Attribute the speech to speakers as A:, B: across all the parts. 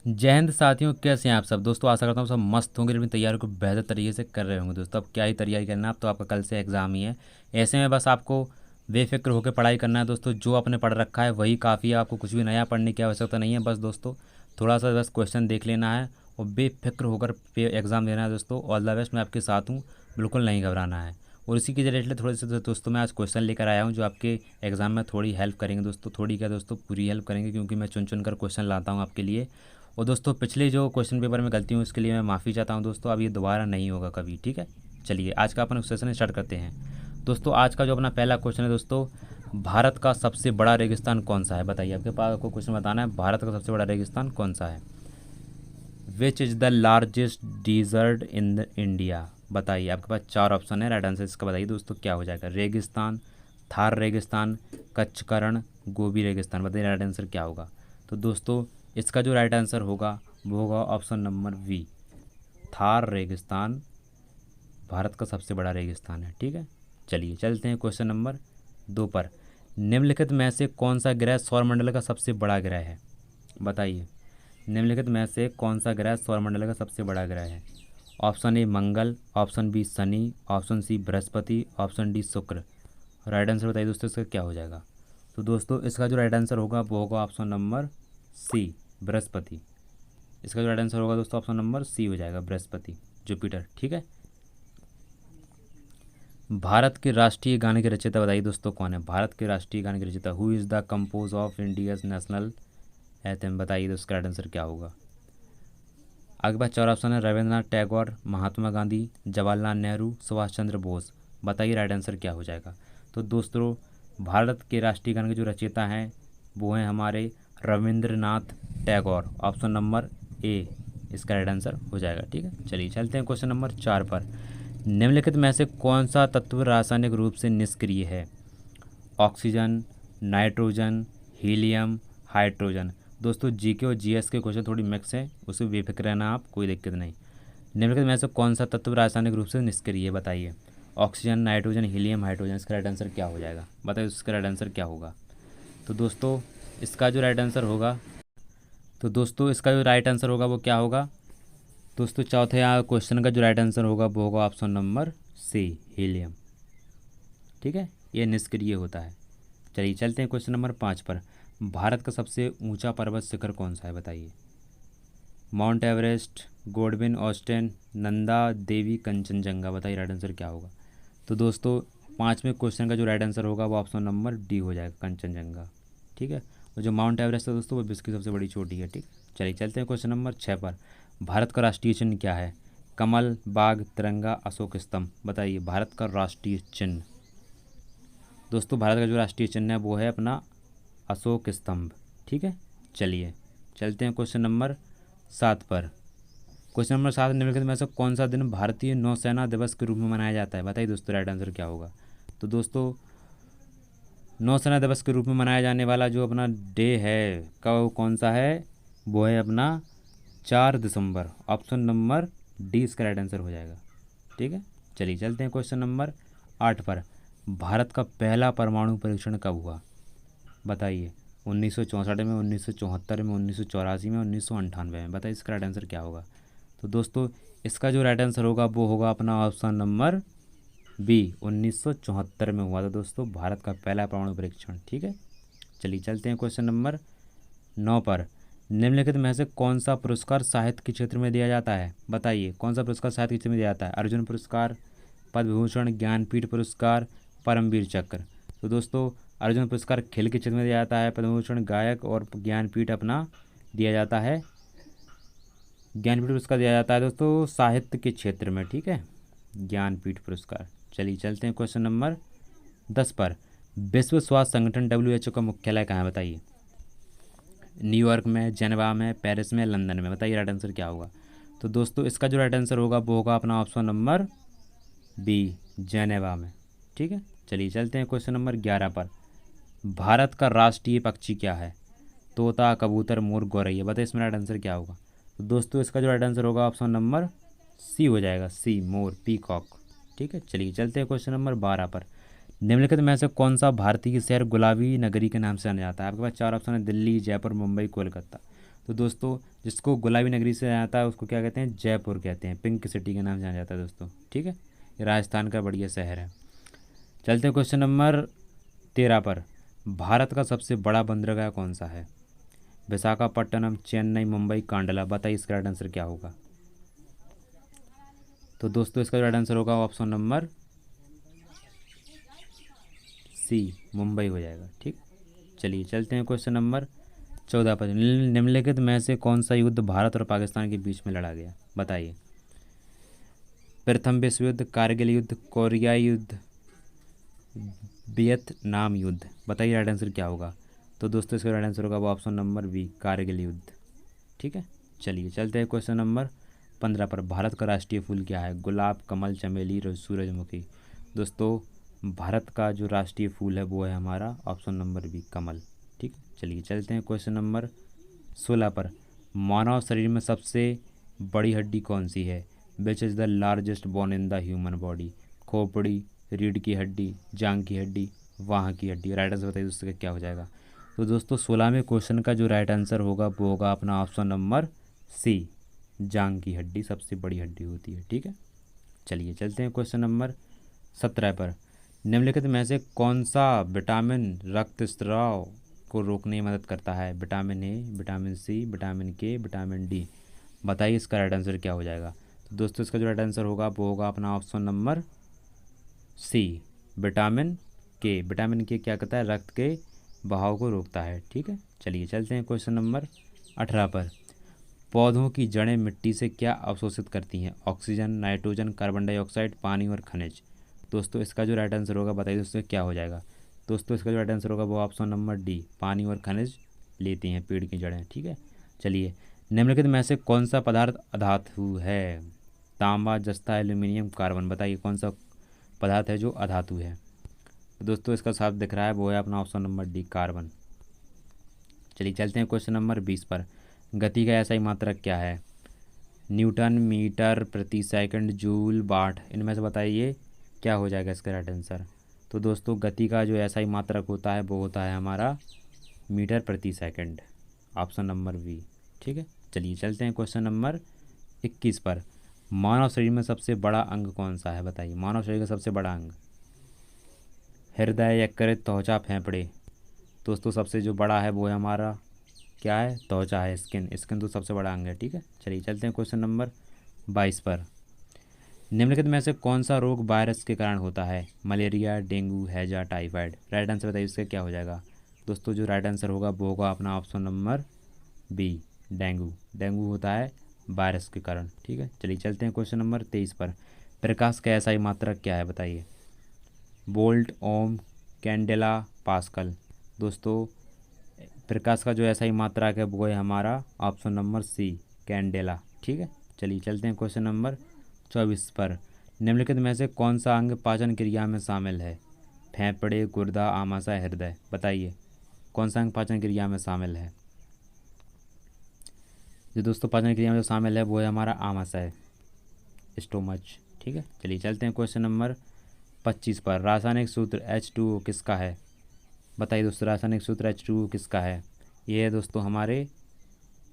A: जय हिंद साथियों, कैसे हैं आप सब। दोस्तों आशा करता हूँ सब मस्त होंगे, अपनी तैयारी को बेहतर तरीके से कर रहे होंगे। दोस्तों अब क्या ही तैयारी करना है, अब तो आपका कल से एग्ज़ाम ही है। ऐसे में बस आपको बेफिक्र होकर पढ़ाई करना है। दोस्तों जो आपने पढ़ रखा है वही काफ़ी है, आपको कुछ भी नया पढ़ने की आवश्यकता नहीं है। बस दोस्तों थोड़ा सा बस क्वेश्चन देख लेना है और बेफिक्र होकर एग्ज़ाम देना है। दोस्तों ऑल द बेस्ट, मैं आपके साथ हूँ, बिल्कुल नहीं घबराना है। और इसी के रिलेटेड थोड़े से दोस्तों मैं आज क्वेश्चन लेकर आया हूँ जो आपके एग्ज़ाम में थोड़ी हेल्प करेंगे। दोस्तों थोड़ी क्या दोस्तों, पूरी हेल्प करेंगे, क्योंकि मैं चुन चुन कर क्वेश्चन लाता हूँ आपके लिए। और दोस्तों पिछले जो क्वेश्चन पेपर में गलती हुई उसके लिए मैं माफ़ी चाहता हूँ दोस्तों, अब ये दोबारा नहीं होगा कभी, ठीक है। चलिए आज का अपन सेशन स्टार्ट करते हैं। दोस्तों आज का जो अपना पहला क्वेश्चन है दोस्तों, भारत का सबसे बड़ा रेगिस्तान कौन सा है। बताइए, आपके पास आपको क्वेश्चन बताना है, भारत का सबसे बड़ा रेगिस्तान कौन सा है। Which is the largest desert in the India. बताइए, आपके पास चार ऑप्शन है, राइट आंसर इसका बताइए दोस्तों क्या हो जाएगा। रेगिस्तान, थार रेगिस्तान, कच्चकरण, गोबी रेगिस्तान। बताइए राइट आंसर क्या होगा। तो दोस्तों इसका जो राइट आंसर होगा वो होगा ऑप्शन नंबर बी, थार रेगिस्तान भारत का सबसे बड़ा रेगिस्तान है, ठीक है। चलिए चलते हैं क्वेश्चन नंबर 2 पर। निम्नलिखित में से कौन सा ग्रह सौरमंडल का सबसे बड़ा ग्रह है। बताइए, निम्नलिखित में से कौन सा ग्रह सौरमंडल का सबसे बड़ा ग्रह है। ऑप्शन ए मंगल, ऑप्शन बी शनि, ऑप्शन सी बृहस्पति, ऑप्शन डी शुक्र। राइट आंसर बताइए दोस्तों इसका क्या हो जाएगा। तो दोस्तों इसका जो राइट आंसर होगा वो होगा ऑप्शन नंबर सी, बृहस्पति। इसका जो राइट आंसर होगा दोस्तों ऑप्शन नंबर सी हो जाएगा, बृहस्पति, जुपिटर, ठीक है। भारत के राष्ट्रीय गाने के रचयिता बताइए दोस्तों कौन है। भारत के राष्ट्रीय गाने के रचयिता, who is the compose of India's national anthem. बताइए दोस्तों इसका राइट आंसर क्या होगा। आपके पास चार ऑप्शन है, रविंद्रनाथ टैगोर, महात्मा गांधी, जवाहरलाल नेहरू, सुभाष चंद्र बोस। बताइए राइट आंसर क्या हो जाएगा। तो दोस्तों भारत के राष्ट्रीय गान के जो रचयिता हैं वो हैं हमारे Rabindranath Tagore. Option number A इसका राइट आंसर हो जाएगा, ठीक है। चलिए चलते हैं क्वेश्चन नंबर 4 पर। निम्नलिखित में से कौन सा तत्व रासायनिक रूप से निष्क्रिय है। Oxygen, nitrogen, helium, hydrogen. दोस्तों जीके और जीएस के क्वेश्चन थोड़ी मिक्स है, उससे बेफिक्र रहना आप, कोई दिक्कत नहीं। निम्नलिखित में से कौन सा तत्व रासायनिक रूप से निष्क्रिय है। बताइए, ऑक्सीजन, नाइट्रोजन, हीलियम, हाइड्रोजन। इसका राइट आंसर क्या हो जाएगा। बताइए इसका राइट आंसर क्या होगा। तो दोस्तों इसका जो राइट आंसर होगा, तो दोस्तों इसका जो राइट आंसर होगा वो क्या होगा। दोस्तों चौथे क्वेश्चन का जो राइट आंसर होगा वो होगा ऑप्शन नंबर सी, हीलियम, ठीक है। ये निष्क्रिय होता है। चलिए चलते हैं क्वेश्चन नंबर 5 पर। भारत का सबसे ऊंचा पर्वत शिखर कौन सा है। बताइए, Mount Everest, Godwin Austen, Nanda Devi, Kanchenjunga. बताइए राइट आंसर क्या होगा। तो दोस्तों पाँचवें क्वेश्चन का जो राइट आंसर होगा वो ऑप्शन नंबर डी हो जाएगा, कंचनजंगा, ठीक है। और जो माउंट एवरेस्ट है दोस्तों वो विश्व की सबसे बड़ी चोटी है, ठीक। चलिए चलते हैं क्वेश्चन नंबर 6 पर। भारत का राष्ट्रीय चिन्ह क्या है। कमल, बाघ, तिरंगा, अशोक स्तंभ। बताइए भारत का राष्ट्रीय चिन्ह। दोस्तों भारत का जो राष्ट्रीय चिन्ह है वो है अपना अशोक स्तंभ, ठीक है। चलिए चलते हैं क्वेश्चन नंबर 7 पर। क्वेश्चन नंबर 7, निम्नलिखित में से कौन सा दिन भारतीय नौसेना दिवस के रूप में मनाया जाता है। बताइए दोस्तों राइट आंसर क्या होगा। तो दोस्तों नौसेना दिवस के रूप में मनाया जाने वाला जो अपना डे है कब कौन सा है, वो है अपना 4 दिसंबर। ऑप्शन नंबर डी इसका राइट आंसर हो जाएगा, ठीक है। चलिए चलते हैं क्वेश्चन नंबर 8 पर। भारत का पहला परमाणु परीक्षण कब हुआ। बताइए, 1964 में, 1974 में, 1984 में, 1998 में। बताइए इसका राइट आंसर क्या होगा। तो दोस्तों इसका जो राइट आंसर होगा वो होगा अपना ऑप्शन नंबर बी, 1974 में हुआ था दोस्तों भारत का पहला परमाणु परीक्षण, ठीक है। चलिए चलते हैं क्वेश्चन नंबर 9 पर। निम्नलिखित में से कौन सा पुरस्कार साहित्य के क्षेत्र में दिया जाता है। बताइए कौन सा पुरस्कार साहित्य के क्षेत्र में दिया जाता है। अर्जुन पुरस्कार, पद्म भूषण, ज्ञानपीठ पुरस्कार, परमवीर चक्र। तो दोस्तों अर्जुन पुरस्कार खेल के क्षेत्र में दिया जाता है, पद्म भूषण गायक, और ज्ञानपीठ अपना दिया जाता है, ज्ञानपीठ पुरस्कार दिया जाता है दोस्तों साहित्य के क्षेत्र में, ठीक है, ज्ञानपीठ पुरस्कार। चलिए चलते हैं क्वेश्चन नंबर 10 पर। विश्व स्वास्थ्य संगठन WHO का मुख्यालय कहाँ है। बताइए, न्यूयॉर्क में, जेनेवा में, पेरिस में, लंदन में। बताइए राइट आंसर क्या होगा। तो दोस्तों इसका जो राइट आंसर होगा वो होगा अपना ऑप्शन नंबर बी, जेनेवा में, ठीक है। चलिए चलते हैं क्वेश्चन नंबर 11 पर। भारत का राष्ट्रीय पक्षी क्या है। तोता, कबूतर, मोर, गौरैया। बताइए इसमें राइट आंसर क्या होगा। तो दोस्तों इसका जो राइट आंसर होगा ऑप्शन नंबर सी हो जाएगा, सी, मोर, पीकॉक, ठीक है। चलिए चलते हैं क्वेश्चन नंबर 12 पर। निम्नलिखित में से कौन सा भारतीय शहर गुलाबी नगरी के नाम से जाना जाता है। आपके पास चार ऑप्शन है, दिल्ली, जयपुर, मुंबई, कोलकाता। तो दोस्तों जिसको गुलाबी नगरी से आता है उसको क्या कहते हैं, जयपुर कहते हैं, पिंक सिटी के नाम से जाना जाता है दोस्तों। ठीक है, ये राजस्थान का बढ़िया शहर है। चलते हैं क्वेश्चन नंबर 13 पर। भारत का सबसे बड़ा बंदरगाह कौन सा है? विशाखापट्टनम, चेन्नई, मुंबई, कांडला। बताइए इसका राइट आंसर क्या होगा? तो दोस्तों इसका राइट आंसर होगा ऑप्शन नंबर सी, मुंबई हो जाएगा। ठीक, चलिए चलते हैं क्वेश्चन नंबर 14 पर। निम्नलिखित में से कौन सा युद्ध भारत और पाकिस्तान के बीच में लड़ा गया? बताइए। प्रथम विश्व युद्ध, कारगिल युद्ध, कोरियाई युद्ध, वियतनाम युद्ध। बताइए राइट आंसर क्या होगा? तो दोस्तों इसका राइट आंसर होगा वो ऑप्शन नंबर बी, कारगिल युद्ध। ठीक है, चलिए चलते हैं क्वेश्चन नंबर 15 पर। भारत का राष्ट्रीय फूल क्या है? गुलाब, कमल, चमेली, सूरजमुखी। दोस्तों भारत का जो राष्ट्रीय फूल है वो है हमारा ऑप्शन नंबर बी, कमल। ठीक, चलिए चलते हैं क्वेश्चन नंबर 16 पर। मानव शरीर में सबसे बड़ी हड्डी कौन सी है? Which is the largest bone in the human body? खोपड़ी, रीढ़ की हड्डी, जांग की हड्डी, वाह की हड्डी। राइट आंसर बताइए दोस्तों क्या हो जाएगा? तो दोस्तों 16वें क्वेश्चन का जो राइट आंसर होगा वो होगा अपना ऑप्शन नंबर सी, जांग की हड्डी सबसे बड़ी हड्डी होती है। ठीक है, चलिए चलते हैं क्वेश्चन नंबर 17 पर। निम्नलिखित में से कौन सा विटामिन रक्तस्राव को रोकने में मदद करता है? Vitamin A, vitamin C, vitamin K, vitamin D. बताइए इसका राइट आंसर क्या हो जाएगा? तो दोस्तों इसका जो राइट आंसर होगा वो होगा अपना ऑप्शन नंबर सी, विटामिन के। विटामिन के क्या करता है? रक्त के बहाव को रोकता है। ठीक है, चलिए चलते हैं क्वेश्चन नंबर 18 पर। पौधों की जड़ें मिट्टी से क्या अवशोषित करती हैं? ऑक्सीजन, नाइट्रोजन, कार्बन डाइऑक्साइड, पानी और खनिज। दोस्तों इसका जो राइट आंसर होगा बताइए दोस्तों क्या हो जाएगा? दोस्तों इसका जो राइट आंसर होगा वो ऑप्शन नंबर डी, पानी और खनिज लेती हैं पेड़ की जड़ें। ठीक है, चलिए निम्नलिखित में से कौन सा पदार्थ अधातु है? तांबा, जस्ता, एल्यूमिनियम, कार्बन। बताइए कौन सा पदार्थ है जो अधातु है? तो दोस्तों इसका साफ दिख रहा है वो है अपना ऑप्शन नंबर डी, कार्बन। चलिए चलते हैं क्वेश्चन नंबर 20 पर। गति का ऐसा ही मात्रक क्या है? न्यूटन, मीटर प्रति सेकंड, जूल, वाट। इनमें से बताइए क्या हो जाएगा इसका राइट आंसर? तो दोस्तों गति का जो ऐसा ही मात्रक होता है वो होता है हमारा मीटर प्रति सेकंड, ऑप्शन नंबर बी। ठीक है, चलिए चलते हैं क्वेश्चन नंबर 21 पर। मानव शरीर में सबसे बड़ा अंग कौन सा है? बताइए मानव शरीर का सबसे बड़ा अंग। हृदय, यकृत, त्वचा, फेफड़े। दोस्तों सबसे जो बड़ा है वो है हमारा क्या है? त्वचा है, स्किन। स्किन तो सबसे बड़ा अंग है। ठीक है, चलिए चलते हैं क्वेश्चन नंबर 22 पर। निम्नलिखित में से कौन सा रोग वायरस के कारण होता है? मलेरिया, डेंगू, हैजा, टाइफाइड। राइट आंसर बताइए इसका क्या हो जाएगा? दोस्तों जो राइट आंसर होगा वो होगा अपना option number B, dengue. Dengue होता है वायरस के कारण। ठीक है, चलिए चलते हैं क्वेश्चन नंबर 23 पर। प्रकाश का ऐसा ही मात्रक क्या है? बताइए। वोल्ट, ओम, कैंडेला, पास्कल। दोस्तों प्रकाश का जो ऐसा ही मात्रक है वो है हमारा ऑप्शन नंबर सी, कैंडेला। ठीक है, चलिए चलते हैं क्वेश्चन नंबर 24 पर। निम्नलिखित में से कौन सा अंग पाचन क्रिया में शामिल है? फेफड़े, गुर्दा, आमाशय, हृदय। बताइए कौन सा अंग पाचन क्रिया में शामिल है? जो दोस्तों पाचन क्रिया में जो शामिल है वो है हमारा आमाशय, स्टोमच। ठीक है, चलिए चलते हैं क्वेश्चन नंबर 25 पर। रासायनिक सूत्र H2O किसका है? बताइए दोस्तों रासायनिक सूत्र H2O किसका है? ये है दोस्तों हमारे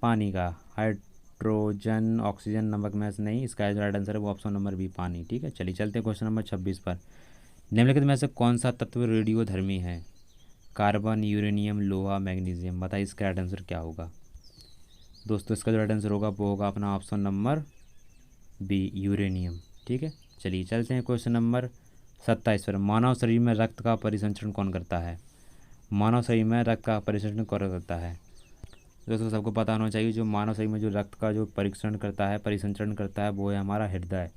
A: पानी का। हाइड्रोजन, ऑक्सीजन, नमक में से नहीं। इसका जो राइट आंसर है वो ऑप्शन नंबर बी, पानी। ठीक है, चलिए चलते हैं क्वेश्चन नंबर 26 पर। निम्नलिखित में से कौन सा तत्व रेडियोधर्मी है? कार्बन, यूरेनियम, लोहा, मैग्नीशियम। बताइए इसका राइट आंसर क्या होगा? दोस्तों इसका जो राइट आंसर होगा वो होगा अपना ऑप्शन नंबर बी, यूरेनियम। ठीक है, चलिए चलते हैं क्वेश्चन नंबर 27 पर। मानव शरीर में रक्त का परिसंचरण कौन करता है? मानव शरीर में रक्त का परिसंचरण कौन करता है? दोस्तों सबको पता होना चाहिए जो मानव शरीर में जो रक्त का जो परिसंचरण करता है वो है हमारा हृदय,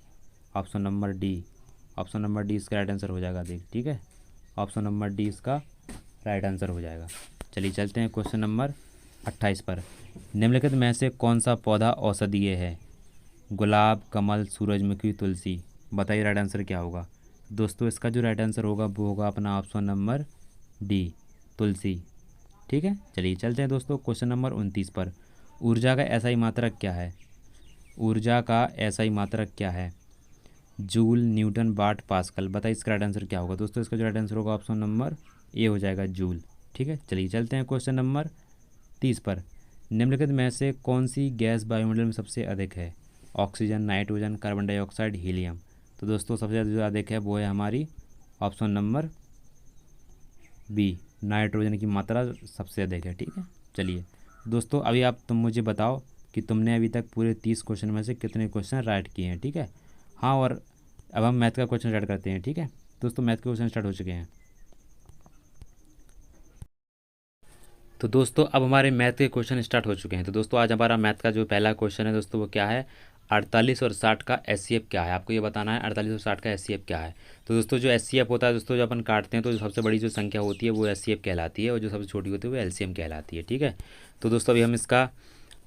A: option number D. Option number D इसका राइट आंसर हो जाएगा। ठीक है, ऑप्शन नंबर डी इसका राइट आंसर हो जाएगा। चलिए चलते हैं क्वेश्चन नंबर 28 पर। निम्नलिखित में से कौन सा पौधा औषधीय है? गुलाब, कमल, सूरजमुखी, तुलसी। बताइए राइट आंसर क्या होगा? दोस्तों इसका जो राइट आंसर होगा वो होगा अपना ऑप्शन नंबर डी, तुलसी। ठीक है, चलिए चलते हैं दोस्तों क्वेश्चन नंबर 29 पर। ऊर्जा का ऐसा ही मात्रक क्या है? ऊर्जा का ऐसा ही मात्रक क्या है? जूल, न्यूटन, वाट, पास्कल। बताइए इसका राइट आंसर क्या होगा? दोस्तों इसका जो राइट आंसर होगा ऑप्शन नंबर ए हो जाएगा, जूल। ठीक है, चलिए चलते हैं क्वेश्चन नंबर 30 पर। निम्नलिखित में से कौन सी गैस वायुमंडल में सबसे अधिक है? Oxygen, nitrogen, carbon dioxide, helium. तो दोस्तों सबसे ज़्यादा जो अधिक है वो है हमारी ऑप्शन नंबर बी, नाइट्रोजन की मात्रा सबसे अधिक है। ठीक है, चलिए दोस्तों अभी तुम मुझे बताओ कि तुमने अभी तक पूरे 30 क्वेश्चन में से कितने क्वेश्चन राइट किए हैं। ठीक है, हाँ, और अब हम मैथ का क्वेश्चन स्टार्ट करते हैं। ठीक है दोस्तों, मैथ के क्वेश्चन स्टार्ट हो चुके हैं। तो दोस्तों अब हमारे मैथ के क्वेश्चन स्टार्ट हो चुके हैं। तो दोस्तों आज हमारा मैथ का जो पहला क्वेश्चन है दोस्तों वो क्या है? 48 और 60 का एचसीएफ क्या है? आपको ये बताना है 48 और 60 का एचसीएफ क्या है। तो दोस्तों जो एचसीएफ होता है दोस्तों, जो अपन काटते हैं तो जो सबसे बड़ी जो संख्या होती है वो एचसीएफ कहलाती है, और जो सबसे छोटी होती है वो एलसीएम कहलाती है। ठीक है, तो दोस्तों अभी हम इसका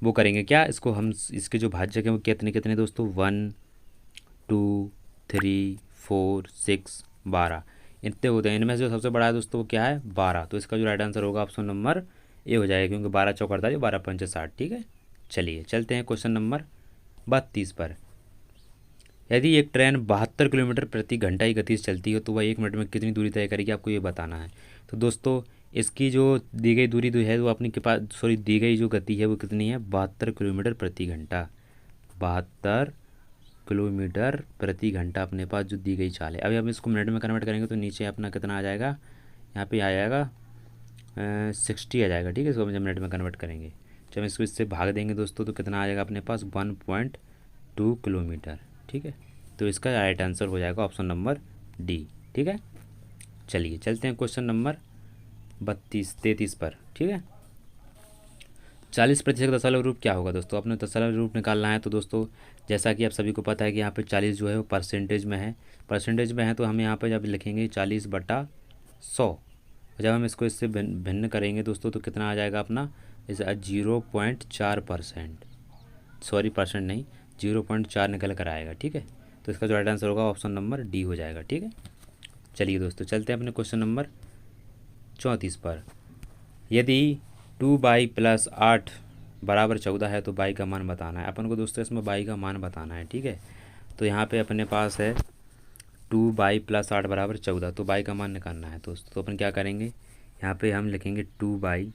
A: वो करेंगे क्या, इसको हम इसके जो भाज्यक हैं वो कितने कितने दोस्तों, 1 2 3 4 6 12 इतने होते हैं। इनमें से जो सबसे बड़ा है दोस्तों वो क्या है? 12। तो इसका जो राइट आंसर होगा ऑप्शन नंबर ए हो जाएगा, क्योंकि 12 चौक 48, 12 पंचे 60। ठीक है, चलिए चलते हैं क्वेश्चन नंबर 32 पर। यदि एक ट्रेन 72 किलोमीटर प्रति घंटा की गति से चलती है तो वह 1 मिनट में कितनी दूरी तय करेगी, आपको ये बताना है। तो दोस्तों इसकी जो दी गई दूरी जो है वो अपनी के पास, सॉरी, दी गई जो गति है वो कितनी है? 72 किलोमीटर प्रति घंटा। 72 किलोमीटर प्रति घंटा अपने पास जो दी गई चाल है। अभी हम इसको मिनट में कन्वर्ट करेंगे तो नीचे अपना कितना आ जाएगा, यहाँ पे आ जाएगा 60 आ जाएगा। ठीक है, इसको हम जब मिनट में कन्वर्ट करेंगे, जब हम इसको इससे भाग देंगे दोस्तों तो कितना आ जाएगा अपने पास? 1.2 किलोमीटर। ठीक है, तो इसका राइट आंसर हो जाएगा ऑप्शन नंबर डी। ठीक है, चलिए चलते हैं क्वेश्चन नंबर 33 पर। ठीक है, 40% का दशमलव रूप क्या होगा दोस्तों? अपने दशमलव रूप निकालना है। तो दोस्तों जैसा कि आप सभी को पता है कि यहाँ पे 40 जो है वो परसेंटेज में है, तो हम यहाँ पे जब लिखेंगे 40/100, जब हम इसको इससे भिन्न करेंगे दोस्तों तो कितना आ जाएगा अपना? इसे 0.4%, सॉरी परसेंट नहीं, 0.4 निकल कर आएगा। ठीक है, तो इसका जो राइट आंसर होगा ऑप्शन नंबर डी हो जाएगा। ठीक है, चलिए दोस्तों चलते हैं अपने क्वेश्चन नंबर 34 पर। यदि 2y+8 बराबर 14 है तो y का मान बताना है। अपन को दोस्तों इसमें y का मान बताना है। ठीक है, तो यहाँ पे अपने पास है 2y+8 बराबर 14, तो y का मान निकालना है दोस्तों। तो अपन क्या करेंगे, यहाँ पे हम लिखेंगे 2y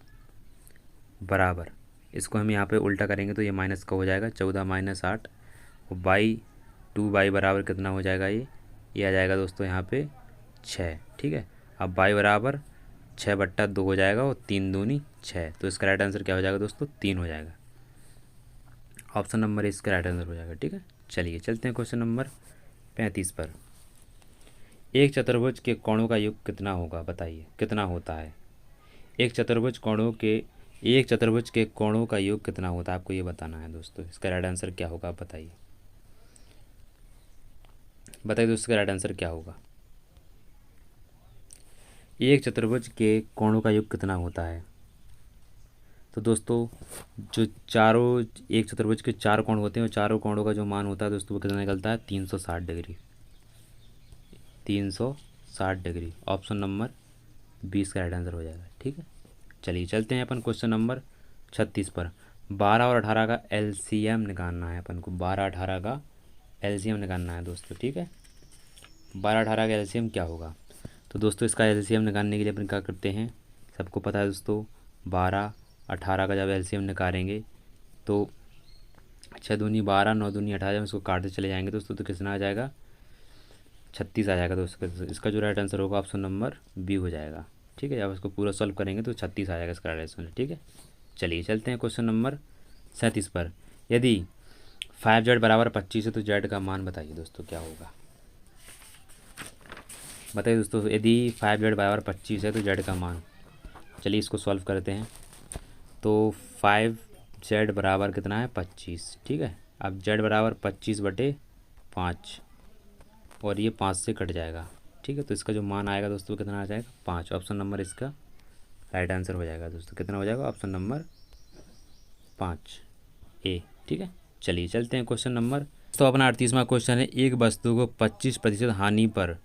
A: बराबर, इसको हम यहाँ पे उल्टा करेंगे तो ये माइनस का हो जाएगा, 14 - 8, और y 2y बराबर कितना हो जाएगा, ये आ जाएगा दोस्तों यहाँ पे 6। ठीक है, अब y बराबर 6/2 हो जाएगा, और 3 दूनी 6, तो इसका राइट आंसर क्या हो जाएगा दोस्तों? 3 हो जाएगा। ऑप्शन नंबर इसका राइट आंसर हो जाएगा। ठीक है, चलिए चलते हैं क्वेश्चन नंबर 35 पर। एक चतुर्भुज के कोणों का योग कितना होगा, बताइए कितना होता है? एक चतुर्भुज के कोणों का योग कितना होता है, आपको ये बताना है दोस्तों। इसका राइट आंसर क्या होगा, आप बताइए दोस्तों, इसका राइट आंसर क्या होगा? एक चतुर्भुज के कोणों का योग कितना होता है? तो दोस्तों जो चारों, एक चतुर्भुज के 4 कोण होते हैं, और चारों कोणों का जो मान होता है दोस्तों वो कितना निकलता है? 360 डिग्री। 360 डिग्री, ऑप्शन नंबर 20 का राइट आंसर हो जाएगा। ठीक है, चलिए चलते हैं अपन क्वेश्चन नंबर 36 पर। 12 और 18 का एलसीएम निकालना है अपन को। 12 18 का एलसीएम निकालना है दोस्तों। ठीक है, 12 18 का एलसीएम क्या होगा? तो दोस्तों इसका एलसीएम निकालने के लिए अपन क्या करते हैं, सबको पता है दोस्तों, 12 18 का जब एलसीएम निकालेंगे तो 6 दूनी 12, 9 दूनी 18, जब इसको काटते चले जाएंगे दोस्तों तो कितना आ जाएगा? 36 आ जाएगा दोस्तों। इसका जो राइट आंसर होगा ऑप्शन नंबर बी हो जाएगा। ठीक है, जब इसको पूरा सॉल्व करेंगे तो 36 आ जाएगा इसका राइट आंसर। ठीक है, चलिए चलते हैं क्वेश्चन नंबर 37 पर। यदि 5z बराबर 25 है तो z का मान बताइए दोस्तों क्या होगा, बताइए दोस्तों। यदि 5z बराबर 25 है तो z का मान, चलिए इसको सॉल्व करते हैं। तो 5z बराबर कितना है? 25। ठीक है, अब z बराबर 25/5, और ये 5 से कट जाएगा। ठीक है, तो इसका जो मान आएगा दोस्तों कितना आ जाएगा? 5। ऑप्शन नंबर इसका राइट आंसर हो जाएगा दोस्तों। कितना हो जाएगा? ऑप्शन नंबर 5 ए। ठीक है, चलिए चलते हैं क्वेश्चन नंबर, तो अपना 38वां क्वेश्चन है। एक वस्तु को 25% हानि पर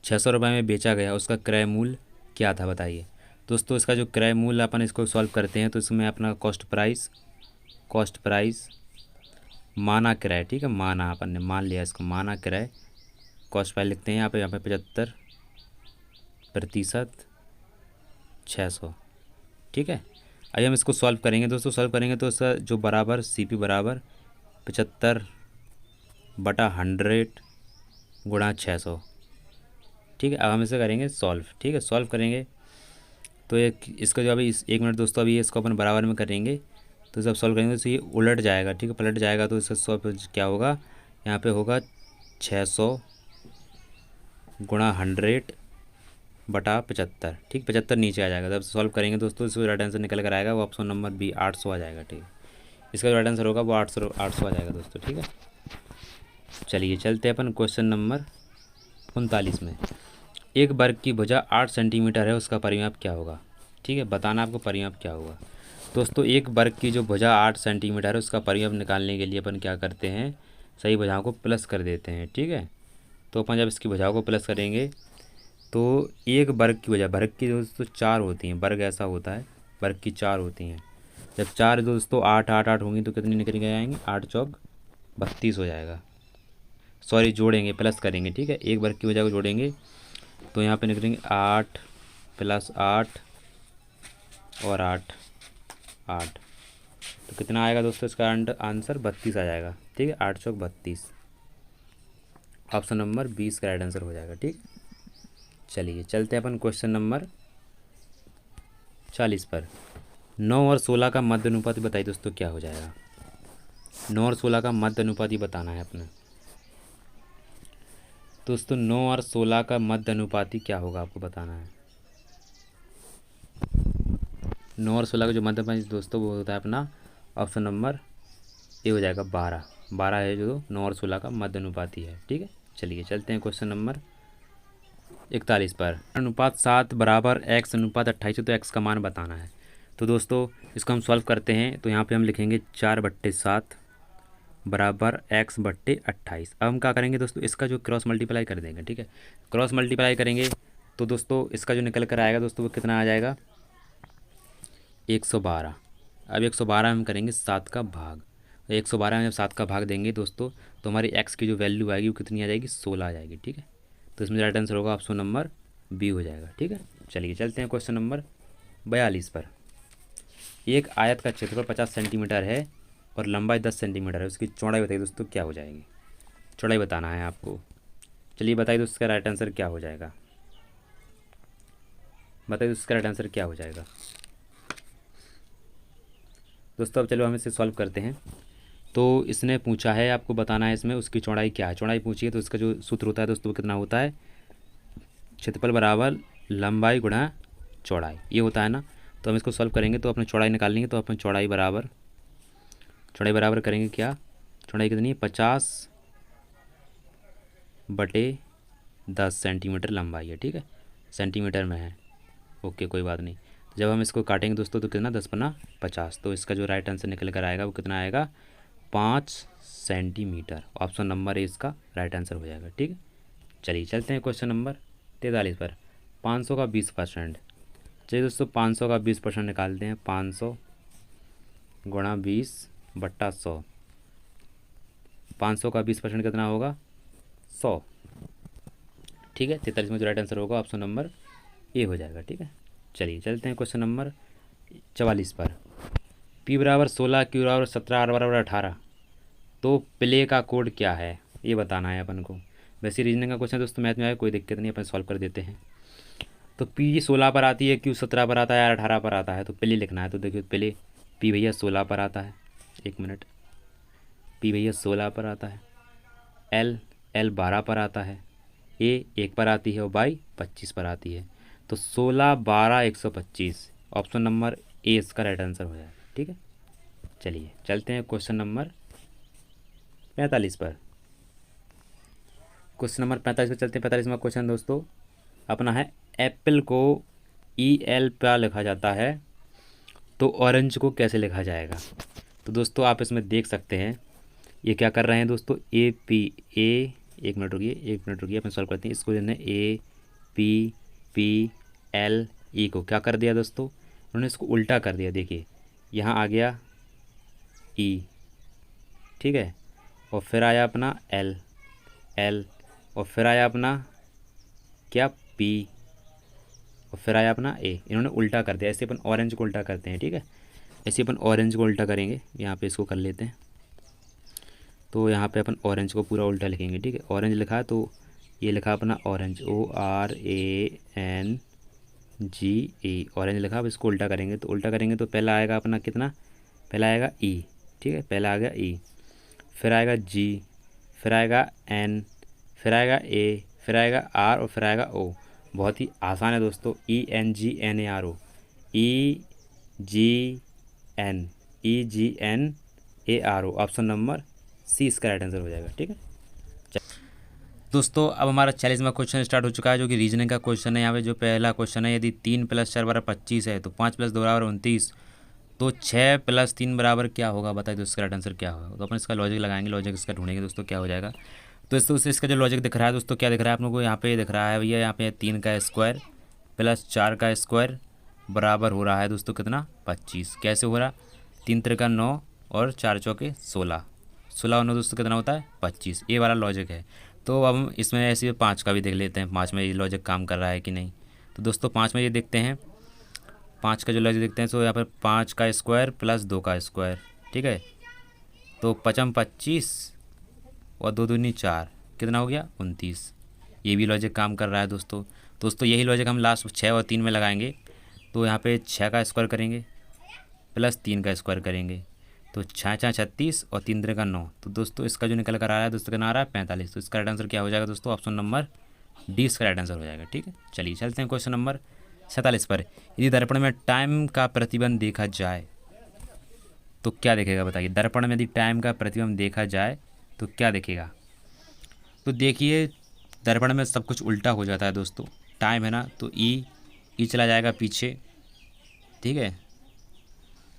A: 600 रुपये में बेचा गया, उसका क्रय मूल्य क्या था, बताइए दोस्तों। इसका जो क्रय मूल्य अपन इसको सॉल्व करते हैं तो इसमें अपना कॉस्ट प्राइस माना क्रय। ठीक है, माना, अपन ने मान लिया इसको, माना क्रय, कॉस्ट प्राइस लिखते हैं यहाँ पे 75% 600। ठीक है, आइए हम इसको सॉल्व करेंगे दोस्तों। सॉल्व करेंगे तो इसका जो बराबर CP बराबर 75/100 गुणा 600। ठीक है, अब हम इसे करेंगे सॉल्व। ठीक है, सॉल्व करेंगे तो एक इसका जो अभी एक मिनट दोस्तों, अभी इसको अपन बराबर में करेंगे। तो जब सॉल्व करेंगे तो ये उलट जाएगा। ठीक है, पलट जाएगा तो इसका सॉल्व क्या होगा, यहाँ पे होगा 600 गुणा 100/75। ठीक, 75 नीचे आ जाएगा। जब सॉल्व करेंगे दोस्तों इसको राइट आंसर निकल कर आएगा, वो ऑप्शन नंबर B 800 आ जाएगा। ठीक है, इसका जो राइट आंसर होगा वो 800 आ जाएगा दोस्तों। ठीक है, चलिए चलते हैं अपन क्वेश्चन नंबर 39 में। एक वर्ग की भुजा 8 सेंटीमीटर है, उसका परिमाप क्या होगा। ठीक है, बताना आपको परिमाप क्या होगा। दोस्तों एक वर्ग की जो भुजा 8 सेंटीमीटर है उसका परिमाप निकालने के लिए अपन क्या करते हैं, सही भुजाओं को प्लस कर देते हैं। ठीक है, तो अपन जब इसकी भुजाओं को प्लस करेंगे तो एक वर्ग की भुजा, वर्ग की दोस्तों 4 होती हैं, वर्ग ऐसा होता है, वर्ग की 4 होती हैं। जब 4 दोस्तों 8 8 8 होंगी तो कितनी निकल के आएंगे, 8 चौक 32 हो जाएगा। सॉरी, जोड़ेंगे, प्लस करेंगे। ठीक है, एक वर्ग की भुजा को जोड़ेंगे तो यहाँ पे निकलेंगे 8 + 8 और 8 8, तो कितना आएगा दोस्तों, इसका आंसर 32 आ जाएगा। ठीक है, 8 चौक 32, ऑप्शन नंबर 20 का राइट आंसर हो जाएगा। ठीक, चलिए चलते हैं अपन क्वेश्चन नंबर 40 पर। 9 और 16 का मध्य अनुपाती बताइए दोस्तों क्या हो जाएगा। 9 और 16 का मध्य अनुपाती बताना है अपने दोस्तों। 9 और 16 का मध्य अनुपाती क्या होगा आपको बताना है। 9 और 16 का जो मध्य अनुपाती दोस्तों वो होता है अपना ऑप्शन नंबर ए हो जाएगा 12। 12 है जो 9 और 16 का मध्य अनुपाती है। ठीक है, चलिए चलते हैं क्वेश्चन नंबर 41 पर। अनुपात 7 बराबर x अनुपात 28 है, तो x का मान बताना है। तो दोस्तों इसको हम सॉल्व करते हैं तो यहाँ पे हम लिखेंगे 4/7 बराबर x/28। अब हम क्या करेंगे दोस्तों, इसका जो क्रॉस मल्टीप्लाई कर देंगे। ठीक है, क्रॉस मल्टीप्लाई करेंगे तो दोस्तों इसका जो निकल कर आएगा दोस्तों वो कितना आ जाएगा, 112। अब 112 हम करेंगे 7 का भाग। 112 में जब 7 का भाग देंगे दोस्तों तो हमारी x की जो वैल्यू आएगी वो कितनी आ जाएगी, 16 आ जाएगी। ठीक है, तो इसमें राइट आंसर होगा ऑप्शन नंबर B हो जाएगा। ठीक है, चलिए चलते हैं क्वेश्चन नंबर 42 पर। एक आयत का क्षेत्रफल 50 सेंटीमीटर है और लंबाई 10 सेंटीमीटर है, उसकी चौड़ाई बताइए दोस्तों क्या हो जाएगी। चौड़ाई बताना है आपको। चलिए बताइए दोस्तों इसका राइट आंसर क्या हो जाएगा, बताइए दोस्तों इसका राइट आंसर क्या हो जाएगा दोस्तों। अब चलो हम इसे सॉल्व करते हैं। तो इसने पूछा है आपको बताना है इसमें उसकी चौड़ाई क्या है। चौड़ाई पूछी है तो इसका जो सूत्र होता है दोस्तों वो कितना होता है, क्षेत्रफल बराबर लंबाई गुणा चौड़ाई, ये होता है ना। तो हम इसको सॉल्व करेंगे तो अपने चौड़ाई निकालेंगे तो अपन चौड़ाई बराबर करेंगे क्या, चौड़ाई कितनी है, 50/10 सेंटीमीटर लंबाई है। ठीक है, सेंटीमीटर में है, ओके कोई बात नहीं। तो जब हम इसको काटेंगे दोस्तों तो कितना, 10×50, तो इसका जो राइट आंसर निकल कर आएगा वो कितना आएगा, 5 सेंटीमीटर। ऑप्शन नंबर ए इसका राइट आंसर हो जाएगा। ठीक है, चलिए चलते हैं क्वेश्चन नंबर 43 पर। 500 का 20%। चलिए दोस्तों 500 का 20% निकालते हैं। 500 गुणा 20/100, 500 का 20% कितना होगा, 100। ठीक है, 43 में जो राइट आंसर होगा ऑप्शन नंबर ए हो जाएगा। ठीक है, चलिए चलते हैं क्वेश्चन नंबर 44 पर। P बराबर 16, Q बराबर 17, R बराबर 18, तो प्ले का कोड क्या है ये बताना है अपन को। वैसे रीजनिंग का क्वेश्चन दोस्तों मैथ में आए कोई दिक्कत नहीं, अपन सॉल्व कर देते हैं। तो P 16 पर आती है, Q 17 पर आता है, R 18 पर आता है, तो प्ले लिखना है। तो देखिए प्ले P भैया 16 पर आता है, एक मिनट, P भैया 16 पर आता है, L 12 पर आता है, A 1 पर आती है और Y 25 पर आती है। तो 16 12 125, ऑप्शन नंबर ए इसका राइट आंसर हो जाएगा। ठीक है, चलिए चलते हैं क्वेश्चन नंबर 45 पर। क्वेश्चन नंबर 45 पर चलते हैं। 45वां क्वेश्चन दोस्तों अपना है, एप्पल को EL पर लिखा जाता है तो ऑरेंज को कैसे लिखा जाएगा। तो दोस्तों आप इसमें देख सकते हैं ये क्या कर रहे हैं दोस्तों, एक मिनट रुकिए अपन सॉल्व करते हैं। इसको जो है APPLE को क्या कर दिया दोस्तों, उन्होंने इसको उल्टा कर दिया। देखिए यहाँ आ गया E, ठीक है, और फिर आया अपना L और फिर आया अपना क्या P और फिर आया अपना A। इन्होंने उल्टा कर दिया, ऐसे अपन ऑरेंज को उल्टा करते हैं। ठीक है, ऐसे अपन ऑरेंज को उल्टा करेंगे, यहाँ पे इसको कर लेते हैं। तो यहाँ पे अपन ऑरेंज को पूरा उल्टा लिखेंगे, ठीक है। ऑरेंज लिखा तो ये लिखा अपना ऑरेंज, ORANGE, ऑरेंज लिखा। अब इसको उल्टा करेंगे तो पहला आएगा अपना कितना, पहला आएगा ई, ठीक है, पहला आ गया ई, फिर आएगा जी, फिर आएगा एन, फिर आएगा ए, फिर आएगा आर और फिर आएगा ओ। बहुत ही आसान है दोस्तों, ENGNARO, EGNARO, option number C इसका राइट आंसर हो जाएगा, ठीक है। दोस्तों अब हमारा 40वां क्वेश्चन स्टार्ट हो चुका है, जो कि रीजनिंग का क्वेश्चन है। यहाँ पे जो पहला क्वेश्चन है, यदि 3 + 4 = 25 है तो 5 + 2 = 29, तो 6 + 3 बराबर क्या होगा, बताइए दोस्तों इसका राइट आंसर क्या होगा। तो अपन इसका लॉजिक लगाएंगे, लॉजिक इसका ढूंढेंगे दोस्तों क्या हो जाएगा। तो दोस्तों इसका जो लॉजिक दिख रहा है दोस्तों, क्या दिख रहा है आप लोगों को, यहाँ पे दिख रहा है भैया, यहाँ पे 3 का स्क्वायर + 4 का स्क्वायर बराबर हो रहा है दोस्तों कितना, 25। कैसे हो रहा, 3 × 9 और 4 × 4 = 16, 16 और 9 दोस्तों कितना होता है, 25। ये वाला लॉजिक है। तो अब हम इसमें ऐसे 5 का भी देख लेते हैं, 5 में ये लॉजिक काम कर रहा है कि नहीं। तो दोस्तों 5 में ये देखते हैं, 5 का जो लॉजिक देखते हैं, तो यहाँ पर 5 का स्क्वायर + 2 का स्क्वायर, ठीक है। तो 5 × 25 और 2 × 2 = 4, कितना हो गया, 29। ये भी लॉजिक काम कर रहा है दोस्तों यही लॉजिक हम लास्ट 6 और 3 में लगाएंगे। तो यहाँ पे 6 का स्क्वायर करेंगे + 3 का स्क्वायर करेंगे, तो 6 × 36 और 3 × 9। तो दोस्तों इसका जो निकल कर आ रहा है दोस्तों, कितना आ रहा है, 45। तो इसका राइट आंसर क्या हो जाएगा दोस्तों, ऑप्शन नंबर डी इसका राइट आंसर हो जाएगा, ठीक है। चलिए चलते हैं क्वेश्चन नंबर 47 पर। यदि दर्पण में टाइम का प्रतिबिंब देखा जाए तो क्या देखेगा, बताइए। दर्पण में यदि टाइम का प्रतिबिंब देखा जाए तो क्या देखेगा। तो देखिए दर्पण में सब कुछ उल्टा हो जाता है दोस्तों। टाइम है ना, तो ई चला जाएगा पीछे, ठीक है।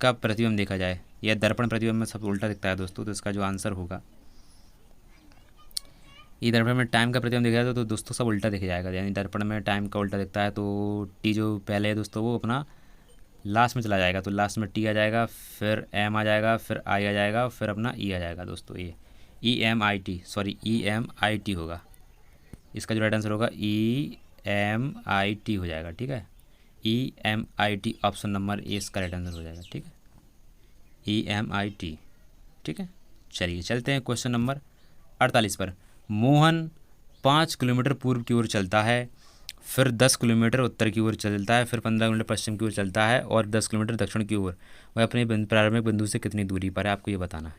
A: कब प्रतिबिंब देखा जाए, यह दर्पण प्रतिबिंब में सब उल्टा दिखता है दोस्तों। तो इसका जो आंसर होगा, ये दर्पण में टाइम का प्रतिबिंब देखा जाए तो दोस्तों सब उल्टा दिख जाएगा। यानी दर्पण में टाइम का उल्टा दिखता है तो टी जो पहले है दोस्तों वो अपना लास्ट में चला जाएगा। तो लास्ट में टी आ जाएगा, फिर एम आ जाएगा, फिर आई आ जाएगा, फिर अपना ई आ जाएगा दोस्तों। ये EMIT होगा। इसका जो राइट आंसर होगा EMIT हो जाएगा, ठीक है। EMIT ऑप्शन नंबर ए इसका राइट आंसर हो जाएगा, ठीक है। EMIT, ठीक है। चलिए चलते हैं क्वेश्चन नंबर 48 पर। मोहन 5 किलोमीटर पूर्व की ओर चलता है, फिर 10 किलोमीटर उत्तर की ओर चलता है, फिर 15 किलोमीटर पश्चिम की ओर चलता है और 10 किलोमीटर दक्षिण की ओर। वह अपने प्रारंभिक बिंदु से कितनी दूरी पर है, आपको ये बताना है।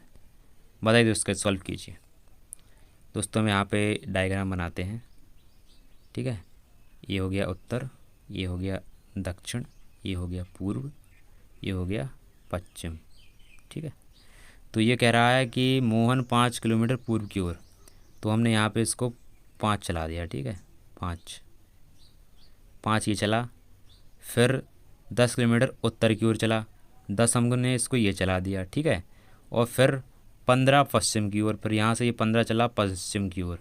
A: बताइए दोस्तों, सॉल्व कीजिए। दोस्तों हम यहाँ पे डायग्राम बनाते हैं, ठीक है। ये हो गया उत्तर, ये हो गया दक्षिण, ये हो गया पूर्व, ये हो गया पश्चिम, ठीक है। तो ये कह रहा है कि मोहन 5 किलोमीटर पूर्व की ओर, तो हमने यहाँ पे इसको 5 चला दिया, ठीक है। 5 ये चला, फिर 10 किलोमीटर उत्तर की ओर चला, 10 हमने इसको ये चला दिया, ठीक है। और फिर 15 पश्चिम की ओर, फिर यहाँ से ये 15 चला पश्चिम की ओर,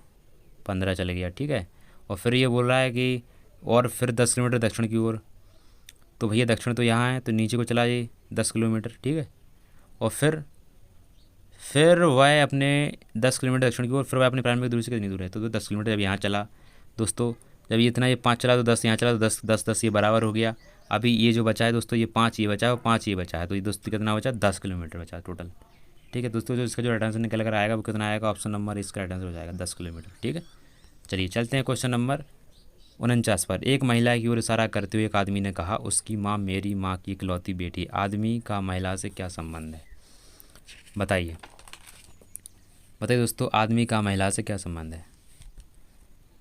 A: 15 चल गया, ठीक है। और फिर ये बोल रहा है कि और फिर 10 किलोमीटर दक्षिण की ओर, तो भैया दक्षिण तो यहाँ है तो नीचे को चला ये 10 किलोमीटर, ठीक है। और फिर वह अपने 10 किलोमीटर दक्षिण की ओर, फिर वह अपने प्रारंभिक दूरी से कितनी दूर है, तो 10 किलोमीटर जब यहाँ चला दोस्तों, जब ये इतना ये 5 चला तो 10 यहाँ चला, तो 10 ये बराबर हो गया। अभी ये जो बचा है दोस्तों, ये 5 ये बचा है और 5 ये बचा है, तो ये दोस्तों कितना बचा, 10 किलोमीटर बचा टोटल, ठीक है दोस्तों। जो इसका जो राइट आंसर निकल कर आएगा वो कितना आएगा, ऑप्शन नंबर इसका राइट आंसर हो जाएगा 10 किलोमीटर, ठीक है। चलिए चलते हैं क्वेश्चन नंबर 49 पर। एक महिला की ओर इशारा करते हुए एक आदमी ने कहा, उसकी माँ मेरी माँ की इकलौती बेटी। आदमी का महिला से क्या संबंध है, बताइए दोस्तों, आदमी का महिला से क्या संबंध है।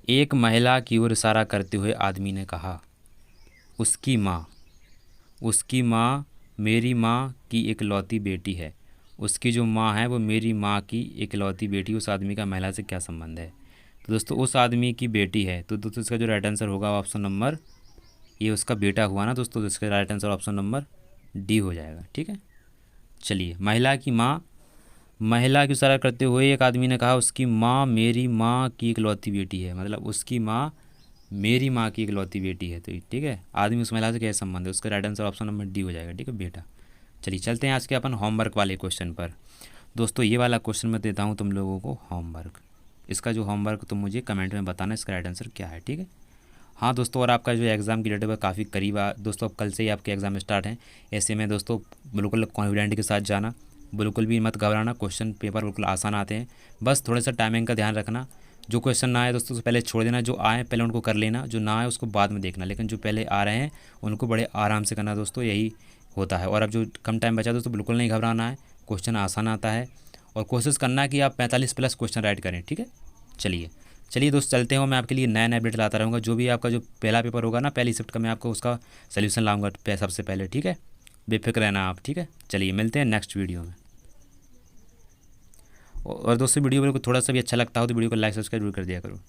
A: एक महिला की ओर इशारा करते हुए आदमी ने कहा, उसकी माँ मेरी माँ की इकलौती बेटी है। उसकी जो माँ है वो मेरी माँ की इकलौती बेटी, उस आदमी का महिला से क्या संबंध है। तो दोस्तों उस आदमी की बेटी है, तो दोस्तों इसका जो राइट आंसर होगा ऑप्शन नंबर, ये उसका बेटा हुआ ना दोस्तों, तो इसका right answer option number D हो जाएगा, ठीक है। चलिए महिला की इशारा करते हुए एक आदमी ने कहा, उसकी माँ मेरी माँ की इकलौती बेटी है, मतलब उसकी माँ मेरी माँ की इकलौती बेटी है, तो ठीक है। आदमी उस महिला से क्या संबंध है, उसका right answer option number D हो जाएगा, ठीक है बेटा। चलिए चलते हैं आज के अपन होमवर्क वाले क्वेश्चन पर। दोस्तों ये वाला क्वेश्चन मैं देता हूँ तुम लोगों को होमवर्क। इसका जो होमवर्क तुम मुझे कमेंट में बताना इसका राइट आंसर क्या है, ठीक है। हाँ दोस्तों, और आपका जो एग्ज़ाम की डेट है वह काफ़ी करीब आ दोस्तों, अब कल से ही आपके एग्ज़ाम स्टार्ट हैं। ऐसे में दोस्तों बिल्कुल कॉन्फिडेंट के साथ जाना, बिल्कुल भी मत घबराना। क्वेश्चन पेपर बिल्कुल आसान आते हैं, बस थोड़ा सा टाइमिंग का ध्यान रखना। जो क्वेश्चन ना आए दोस्तों उसको पहले छोड़ देना, जो आए पहले उनको कर लेना, जो ना आए उसको बाद में देखना, लेकिन जो पहले आ रहे हैं उनको बड़े आराम से करना दोस्तों, यही होता है। और अब जो कम टाइम बचा दोस्तों बिल्कुल नहीं घबराना है, क्वेश्चन आसान आता है और कोशिश करना कि आप 45+ क्वेश्चन राइट करें, ठीक है। चलिए चलिए दोस्त चलते हैं, मैं आपके लिए नया नया अपडेट लाता रहूँगा। जो भी आपका जो पहला पेपर होगा ना, पहली शिफ्ट का, मैं आपको उसका सलूशन लाऊंगा सबसे पहले, ठीक है। बेफिक्र रहना आप, ठीक है। चलिए मिलते हैं नेक्स्ट वीडियो में। और दोस्तों वीडियो को थोड़ा सा भी अच्छा लगता हो तो वीडियो को लाइक सब्सक्राइब जरूर कर दिया करो।